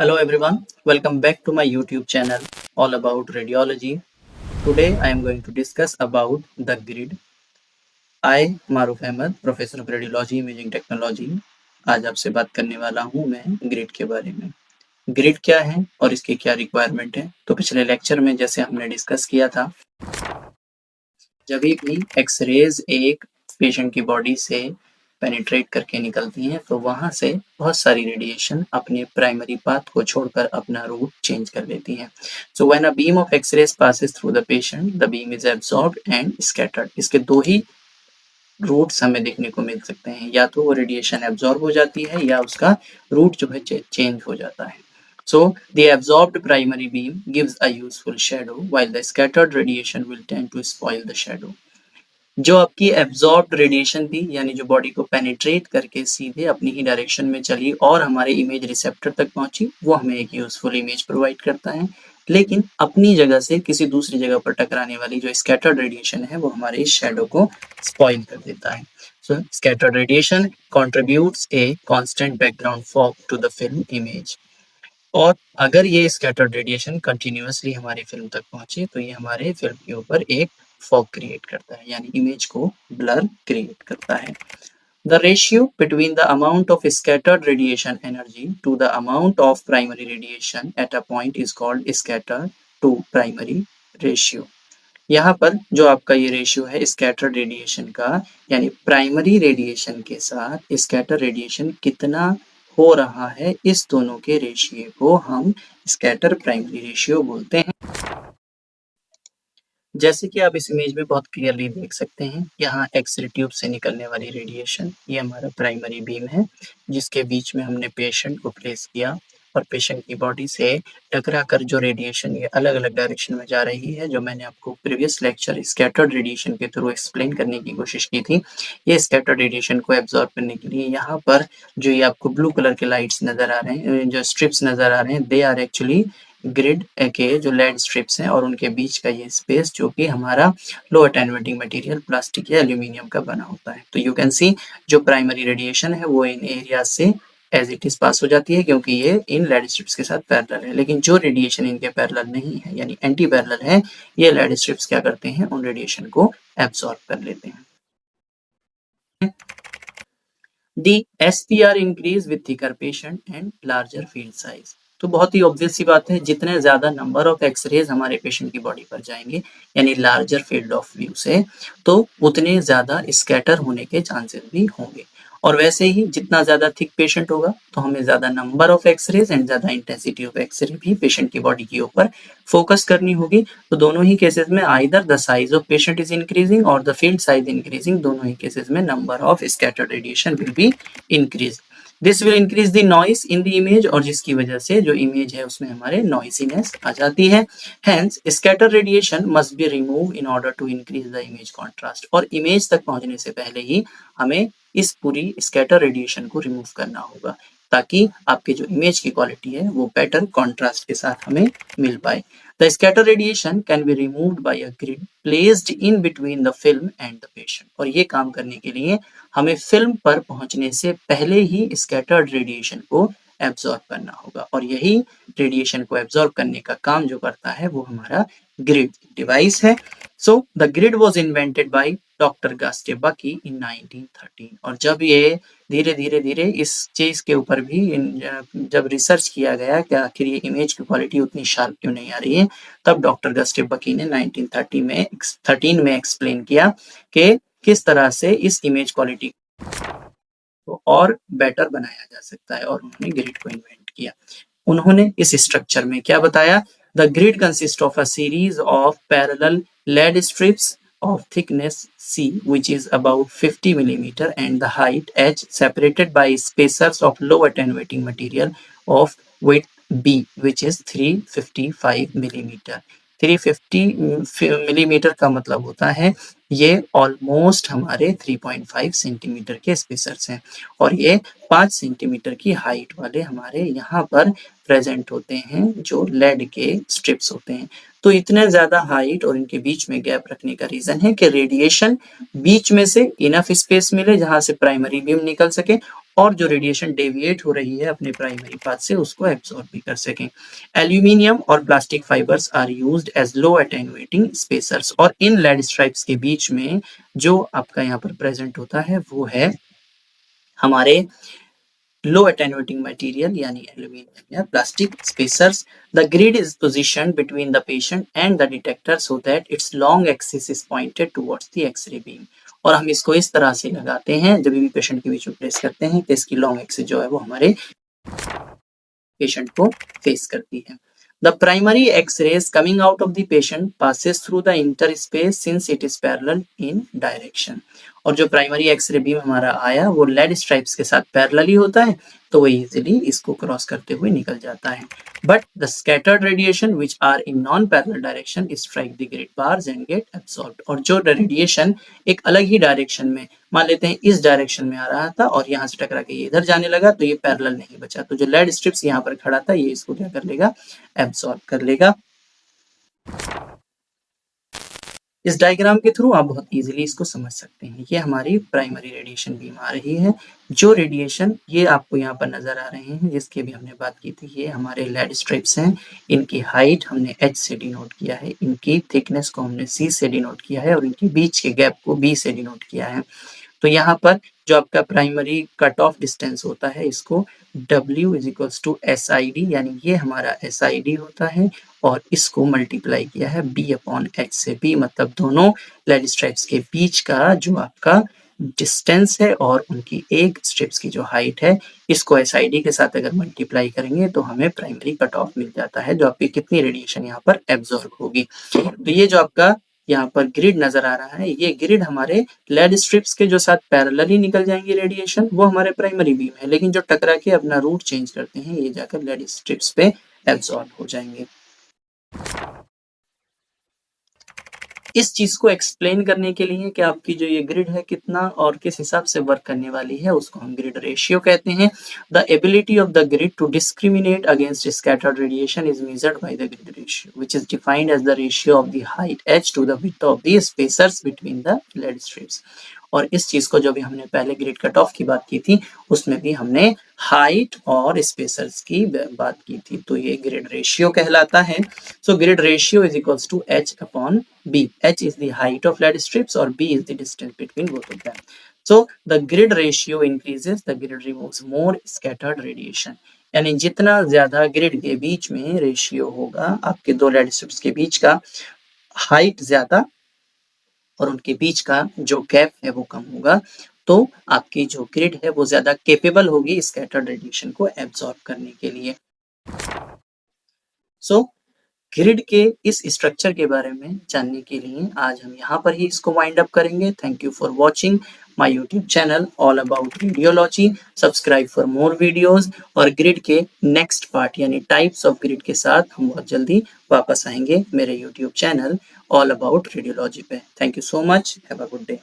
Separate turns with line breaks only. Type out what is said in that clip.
Hello everyone, welcome back to my YouTube channel all about radiology. Today I am going to discuss about the grid. I Maroof Ahmad, professor of radiology imaging technology, आज आपसे बात करने वाला हूँ मैं grid के बारे में। ग्रिड क्या है और इसकी क्या रिक्वायरमेंट है? तो पिछले लेक्चर में जैसे हमने डिस्कस किया था, जब भी एक्सरेज एक पेशेंट की बॉडी से पेनिट्रेट करके निकलती हैं तो वहां से बहुत सारी रेडिएशन अपने प्राइमरी पाथ को छोड़कर अपना रूट चेंज कर लेती हैं। So when a beam of x-rays passes through the patient, the beam is absorbed and scattered. इसके दो ही रूट्स हमें देखने को मिल सकते हैं, या तो वो रेडिएशन एब्जॉर्ब हो जाती है या उसका रूट जो है चेंज हो जाता है। So the absorbed primary beam gives a useful shadow, while the scattered radiation will tend to spoil the shadow. जो आपकी एब्जॉर्ब्ड रेडिएशन थी, यानी जो बॉडी को पेनिट्रेट करके सीधे अपनी ही डायरेक्शन में चली और हमारे इमेज रिसेप्टर तक पहुंची, वो हमें एक यूजफुल इमेज प्रोवाइड करता है। लेकिन अपनी जगह से किसी दूसरी जगह पर टकराने वाली जो स्कैटर्ड रेडिएशन है वो हमारे इस शैडो को स्पॉइल कर देता है। So scattered radiation contributes a constant background fog to the film image. और अगर ये स्कैटर्ड रेडिएशन कंटिन्यूअसली हमारी फिल्म तक पहुंचे तो ये हमारे फिल्म के ऊपर एक फॉग क्रिएट करता है, यानी इमेज को ब्लर क्रिएट करता है। The ratio between the amount of scattered radiation energy to the amount of primary radiation at a point is called scatter to primary ratio. यहाँ पर जो आपका ये रेशियो है स्कैटर रेडिएशन का, यानी प्राइमरी रेडिएशन के साथ स्कैटर रेडिएशन कितना हो रहा है, इस दोनों के रेशियो को हम स्कैटर प्राइमरी रेशियो बोलते हैं। जैसे कि आप इस इमेज में बहुत क्लियरली देख सकते हैं, यहाँ एक्स-रे ट्यूब से निकलने वाली रेडिएशन, ये हमारा प्राइमरी बीम है जिसके बीच में हमने पेशेंट को प्लेस किया और पेशेंट की बॉडी से टकराकर जो रेडिएशन ये अलग-अलग डायरेक्शन में जा रही है, जो मैंने आपको प्रीवियस लेक्चर स्कैटर्ड रेडिएशन के थ्रू एक्सप्लेन करने की कोशिश की थी। ये स्कैटर्ड रेडिएशन को एब्जॉर्ब करने के लिए यहाँ पर जो ये आपको ब्लू कलर के लाइट्स नजर आ रहे हैं, जो स्ट्रिप्स नजर आ रहे हैं, दे आर एक्चुअली ग्रिड के जो लेड स्ट्रिप्स हैं और उनके बीच का ये स्पेस जो कि हमारा लो अटेन्यूएटिंग मटेरियल प्लास्टिक या एल्यूमिनियम का बना होता है। तो यू कैन सी जो प्राइमरी रेडिएशन है वो इन एरिया से एज इट इज पास हो जाती है क्योंकि ये इन लेड स्ट्रिप्स के साथ पैरेलल है। लेकिन जो रेडिएशन इनके पैरेलल नहीं है, यानी एंटी पैरेलल है, ये लेड स्ट्रिप्स क्या करते हैं, उन रेडिएशन को एब्सॉर्ब कर लेते हैं। The SPR increase with thicker patient and larger field size. तो बहुत ही ऑब्वियस सी बात है, जितने ज्यादा नंबर ऑफ एक्सरेज हमारे पेशेंट की बॉडी पर जाएंगे, यानी लार्जर फील्ड ऑफ व्यू से, तो उतने ज्यादा स्कैटर होने के चांसेस भी होंगे। और वैसे ही जितना ज्यादा थिक पेशेंट होगा तो हमें ज्यादा नंबर ऑफ एक्सरेज एंड ज्यादा इंटेंसिटी ऑफ एक्सरे भी पेशेंट की बॉडी के ऊपर फोकस करनी होगी। तो दोनों ही केसेस में either the size of patient is increasing और द फील्ड साइज इंक्रीजिंग, दोनों ही केसेस में number of scattered radiation will be increase. This will increase the noise in the image, और जिसकी वजह से जो इमेज है उसमें हमारे नॉइसीनेस आ जाती है। Hence scatter radiation must be remove in order to increase the image contrast. और इमेज तक पहुंचने से पहले ही हमें इस पूरी स्कैटर रेडिएशन को रिमूव करना होगा ताकि आपके जो इमेज की क्वालिटी है वो बेटर कॉन्ट्रास्ट के साथ हमें मिल पाए। The scatter radiation can be removed by a grid placed in between the film and the patient. और ये काम करने के लिए हमें फिल्म पर पहुंचने से पहले ही स्कैटर्ड रेडिएशन को एब्जॉर्ब करना होगा, और यही रेडिएशन को एब्जॉर्ब करने का काम जो करता है वो हमारा ग्रिड डिवाइस है। So the grid was invented by doctor Gustav Bucky in 1913। और जब ये धीरे धीरे इस चीज के ऊपर भी जब रिसर्च किया गया कि आखिर ये इमेज की क्वालिटी उतनी शार्प क्यों नहीं आ रही है, तब डॉक्टर गास्टे बकी ने 1913 में एक्सप्लेन किया कि किस तरह से इस इमेज क्वालिटी को और बेटर बनाया जा सकता है, और उन्होंने ग्रिड को इन्वेंट किया। उन्होंने इस स्ट्रक्चर में क्या बताया, the grid consist of a series of parallel lead strips of thickness C, which is about 50 millimeter, and the height H, separated by spacers of low attenuating material of width B, which is 355 millimeter. 350 millimetre का मतलब होता है ये almost हमारे 3.5 centimetre के spacers हैं, और ये 5 सेंटीमीटर की हाइट वाले हमारे यहाँ पर प्रेजेंट होते हैं जो लेड के स्ट्रिप्स होते हैं। तो इतने ज्यादा हाइट और इनके बीच में गैप रखने का रीजन है कि रेडिएशन बीच में से इनफ स्पेस मिले जहां से प्राइमरी बीम निकल सके, और जो रेडिएशन डेविएट हो रही है अपने प्राइमरी पाथ से उसको एब्सॉर्ब भी कर सकें। एल्यूमिनियम और plastic fibres are used as low attenuating spacers, और इन लेड स्ट्राइप्स के बीच में जो आपका यहाँ पर प्रेजेंट होता है वो है हमारे low attenuating material यानी एल्यूमिनियम या plastic spacers. The grid is position between the patient and the detector so that its long axis is pointed towards the x-ray beam। और हम इसको इस तरह से लगाते हैं जब भी पेशेंट के बीच में प्लेस करते हैं कि इसकी लॉन्ग एक्सिस जो है वो हमारे पेशेंट को फेस करती है। The primary X-rays coming out of the patient passes through the interspace since it is parallel in direction। और जो प्राइमरी एक्सरे बीम हमारा आया वो लेड स्ट्राइप्स के साथ पैरेलली होता है, तो वो इजीली इसको क्रॉस करते हुए निकल जाता है। But the scattered radiation which are in non parallel direction strike the grid bars and get absorbed. और जो रेडिएशन एक अलग ही डायरेक्शन में, मान लेते हैं इस डायरेक्शन में आ रहा था और यहाँ से टकरा के ये इधर जाने लगा, तो ये पैरेलल नहीं बचा, तो जो लेड स्ट्रिप्स यहाँ पर खड़ा था ये इसको क्या कर लेगा, एब्सॉर्ब कर लेगा। इस डायग्राम के थ्रू आप बहुत इजीली इसको समझ सकते हैं। ये हमारी प्राइमरी रेडिएशन बीम आ रही है। जो रेडिएशन ये आपको यहाँ पर नजर आ रहे हैं जिसकी भी हमने बात की थी, ये हमारे लेड स्ट्रिप्स हैं। इनकी हाइट हमने H से डिनोट किया है, इनकी थिकनेस को हमने C से डिनोट किया है और इनके बीच के गैप को B से डिनोट किया है। तो यहाँ पर जो आपका प्राइमरी कट ऑफ डिस्टेंस होता है इसको W is equals to SID, यानी ये हमारा SID होता है और इसको मल्टीप्लाई किया है B अपॉन H से। B मतलब दोनों लेड स्ट्राइप्स के बीच का जो आपका डिस्टेंस है और उनकी एक स्ट्रिप्स की जो हाइट है, इसको SID के साथ अगर मल्टीप्लाई करेंगे तो हमें प्राइमरी कट ऑफ मिल जाता है, जो आपकी कितनी रेडिएशन यहाँ पर एब्जॉर्ब होगी। तो ये जो आपका यहाँ पर ग्रिड नजर आ रहा है, ये ग्रिड हमारे लेड स्ट्रिप्स के जो साथ पैरेलली निकल जाएंगे रेडिएशन, वो हमारे प्राइमरी बीम है, लेकिन जो टकरा के अपना रूट चेंज करते हैं ये जाकर लेड स्ट्रिप्स पे एब्सॉर्ब हो जाएंगे। इस चीज को एक्सप्लेन करने के लिए कि आपकी जो ये ग्रिड है कितना और किस हिसाब से वर्क करने वाली है, उसको हम ग्रिड रेशियो कहते हैं। The ability of the grid to discriminate against scattered radiation is measured by the grid ratio which is defined as the ratio of the height h to the width of the spacers between the lead strips. और इस चीज को जो भी हमने पहले grid cut off की बात की थी उसमें भी हमने हाइट और स्पेसर्स की बात की थी, तो ये ग्रिड रेशियो कहलाता है। So grid ratio is equals to H upon B. H is the height of lead strips or B is the distance between both of them. So the grid ratio increases, the grid removes more scattered radiation. यानी जितना ज्यादा grid के बीच में ratio होगा आपके दो lead strips के बीच का, हाइट ज्यादा और उनके बीच का जो गैप है वो कम होगा, तो आपकी जो ग्रिड है वो ज्यादा केपेबल होगी स्कैटर्ड रेडिएशन को एब्सॉर्ब करने के लिए। सो ग्रिड के इस स्ट्रक्चर के बारे में जानने के लिए आज हम यहाँ पर ही इसको वाइंड अप करेंगे। Thank you for watching my YouTube channel all about radiology. Subscribe for more videos, और ग्रिड के नेक्स्ट पार्ट यानी टाइप्स ऑफ ग्रिड के साथ हम बहुत जल्दी वापस आएंगे मेरे YouTube channel all about radiology पे। Thank you so much, have a good day.